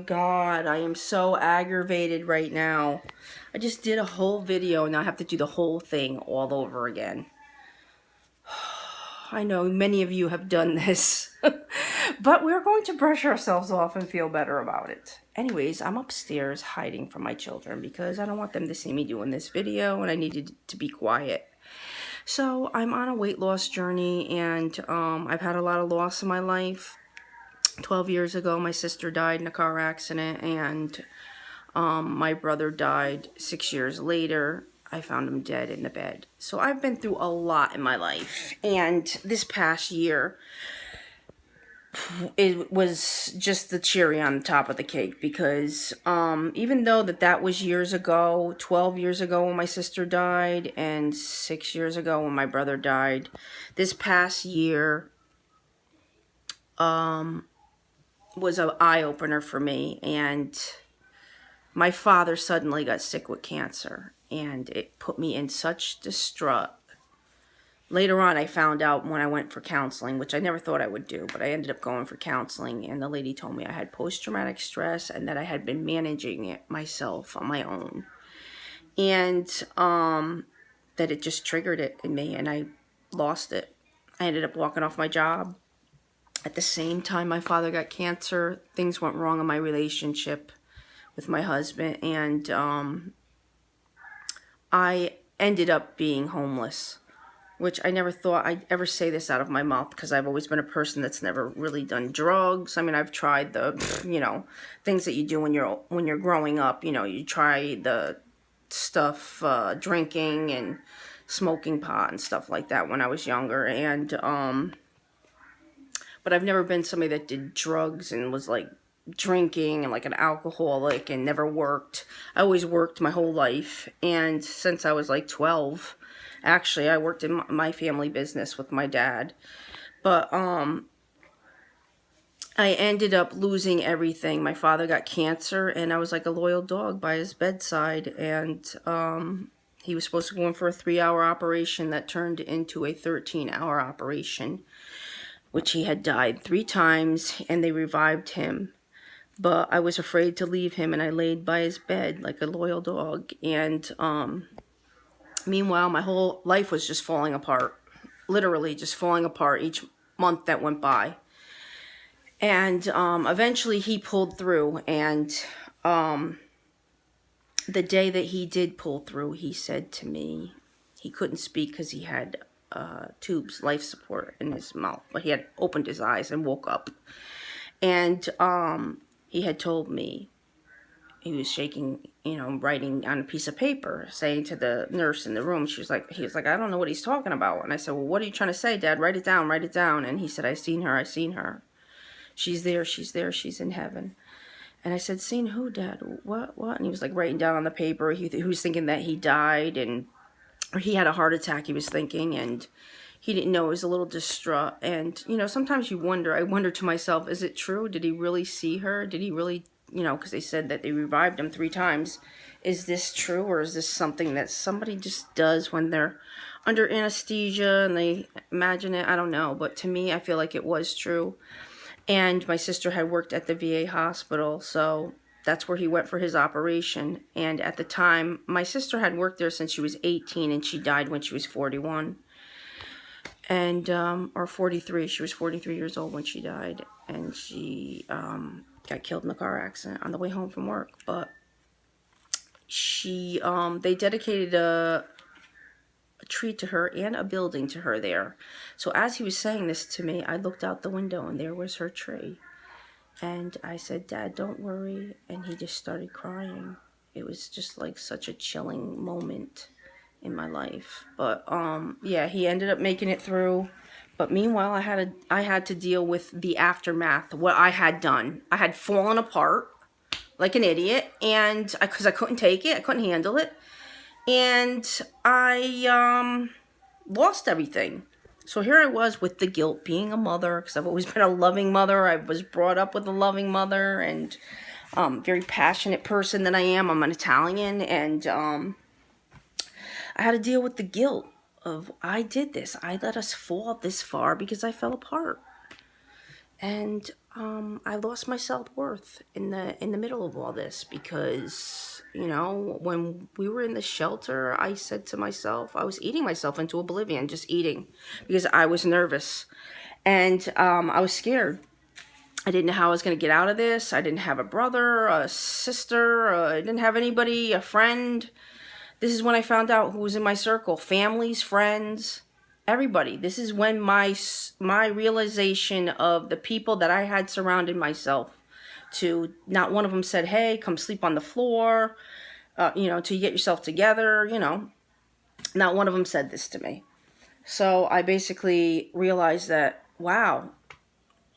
God, I am so aggravated right now. I just did a whole video and now I have to do the whole thing all over again. I know many of you have done this, but we're going to brush ourselves off and feel better about it. Anyways, I'm upstairs hiding from my children because I don't want them to see me doing this video and I needed to be quiet. So I'm on a weight loss journey and I've had a lot of loss in my life. 12 years ago, my sister died in a car accident, and my brother died 6 years later. I found him dead in the bed. So I've been through a lot in my life, and this past year, it was just the cherry on the top of the cake because even though that was years ago, 12 years ago when my sister died, and 6 years ago when my brother died, this past year, was an eye-opener for me. And my father suddenly got sick with cancer and it put me in such distraught. Later on I found out when I went for counseling, which I never thought I would do, but I ended up going for counseling, and the lady told me I had post-traumatic stress and that I had been managing it myself on my own, and that it just triggered it in me and I lost it. I ended up walking off my job. At the same time my father got cancer, things went wrong in my relationship with my husband, and I ended up being homeless, which I never thought I'd ever say this out of my mouth because I've always been a person that's never really done drugs. I mean, I've tried the, things that you do when you're growing up. You try the stuff, drinking and smoking pot and stuff like that when I was younger, and but I've never been somebody that did drugs and was like drinking and like an alcoholic and never worked. I always worked my whole life, and since I was like 12, actually I worked in my family business with my dad. But I ended up losing everything. My father got cancer and I was like a loyal dog by his bedside, and he was supposed to go in for a 3-hour operation that turned into a 13-hour operation, which he had died 3 times, and they revived him. But I was afraid to leave him, and I laid by his bed like a loyal dog. And meanwhile, my whole life was just falling apart. Literally just falling apart each month that went by. And eventually he pulled through, and the day that he did pull through, he said to me, he couldn't speak because he had tubes, life support in his mouth, but he had opened his eyes and woke up. And he had told me, he was shaking, writing on a piece of paper, saying to the nurse in the room, he was like, I don't know what he's talking about. And I said, well, what are you trying to say, Dad? Write it down, write it down. And he said, I seen her. She's there, she's in heaven. And I said, seen who, Dad? What? And he was like writing down on the paper. He was thinking that he died, or he had a heart attack, he was thinking, and he didn't know. He was a little distraught. And, sometimes you wonder, I wonder to myself, is it true? Did he really see her? Did he really, because they said that they revived him 3 times. Is this true, or is this something that somebody just does when they're under anesthesia and they imagine it? I don't know. But to me, I feel like it was true. And my sister had worked at the VA hospital, so that's where he went for his operation. And at the time, my sister had worked there since she was 18, and she died when she was 41. And, or 43. She was 43 years old when she died. And she got killed in a car accident on the way home from work. But they dedicated a tree to her and a building to her there. So as he was saying this to me, I looked out the window and there was her tree. And I said, Dad, don't worry. And he just started crying. It was just like such a chilling moment in my life. But yeah, he ended up making it through. But meanwhile, I had to deal with the aftermath, what I had done. I had fallen apart like an idiot, and because I couldn't take it, I couldn't handle it. And I lost everything. So here I was with the guilt, being a mother, because I've always been a loving mother. I was brought up with a loving mother, and very passionate person that I am. I'm an Italian, and I had to deal with the guilt of, I did this. I let us fall this far because I fell apart. And I lost my self-worth in the middle of all this because, you know, when we were in the shelter, I said to myself, I was eating myself into oblivion, just eating because I was nervous and I was scared. I didn't know how I was going to get out of this. I didn't have a brother, a sister, I didn't have anybody, a friend. This is when I found out who was in my circle, families, friends, everybody. This is when my realization of the people that I had surrounded myself to, not one of them said, hey, come sleep on the floor, you know, till you get yourself together, you know. Not one of them said this to me. So I basically realized that, wow,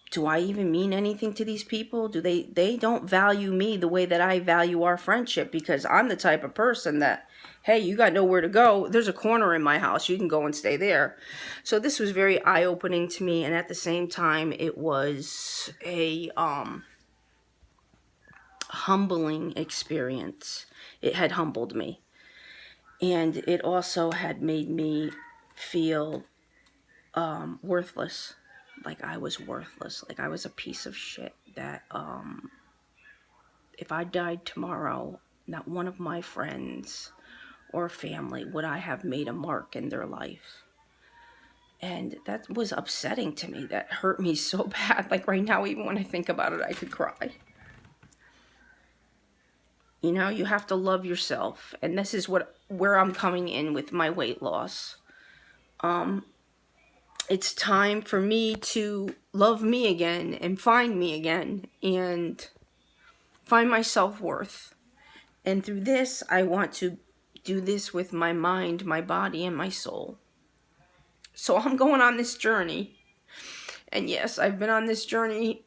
do I even mean anything to these people? They don't value me the way that I value our friendship, because I'm the type of person that, hey, you got nowhere to go. There's a corner in my house. You can go and stay there. So this was very eye-opening to me, and at the same time, it was a humbling experience. It had humbled me. And it also had made me feel worthless. Like I was worthless. Like I was a piece of shit that if I died tomorrow, not one of my friends or family would I have made a mark in their life. And that was upsetting to me. That hurt me so bad. Like right now, even when I think about it, I could cry. You know, you have to love yourself. And this is where I'm coming in with my weight loss. It's time for me to love me again and find me again and find my self-worth. And through this, I want to do this with my mind, my body, and my soul. So I'm going on this journey. And yes, I've been on this journey,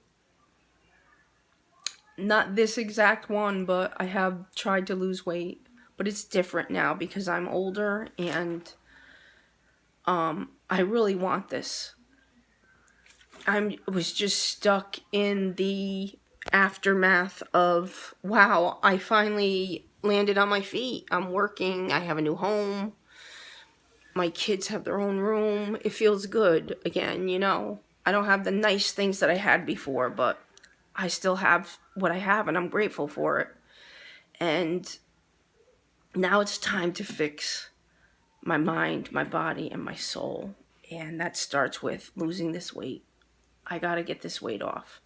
not this exact one, but I have tried to lose weight. But it's different now because I'm older and I really want this. I was just stuck in the aftermath of, wow, I finally landed on my feet. I'm working. I have a new home. My kids have their own room. It feels good again, you know. I don't have the nice things that I had before, but I still have what I have, and I'm grateful for it. And now it's time to fix my mind, my body, and my soul. And that starts with losing this weight. I gotta get this weight off.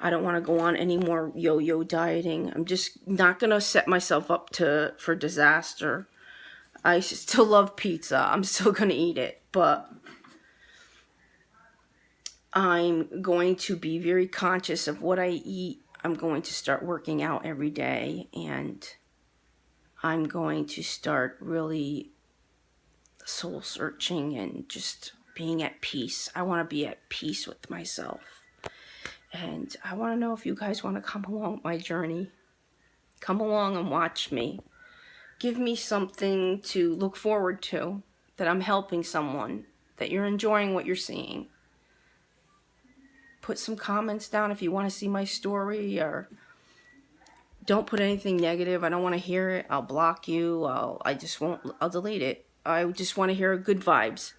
I don't want to go on any more yo-yo dieting. I'm just not gonna set myself up for disaster. I still love pizza. I'm still gonna eat it, but I'm going to be very conscious of what I eat. I'm going to start working out every day, and I'm going to start really soul searching and just being at peace. I want to be at peace with myself. And I want to know if you guys want to come along my journey. Come along and watch me. Give me something to look forward to, that I'm helping someone, that you're enjoying what you're seeing. Put some comments down if you want to see my story, or don't put anything negative. I don't want to hear it. I'll block you. I'll delete it. I just want to hear good vibes.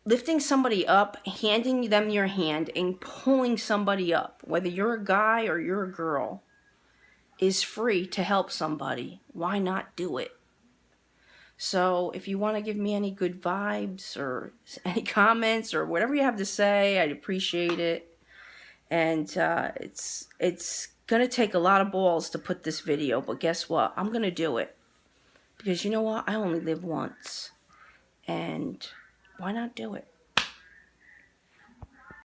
Lifting somebody up, handing them your hand, and pulling somebody up, whether you're a guy or you're a girl, is free to help somebody. Why not do it? So if you want to give me any good vibes or any comments or whatever you have to say, I'd appreciate it. And it's going to take a lot of balls to put this video, but guess what? I'm going to do it. Because you know what? I only live once. And why not do it?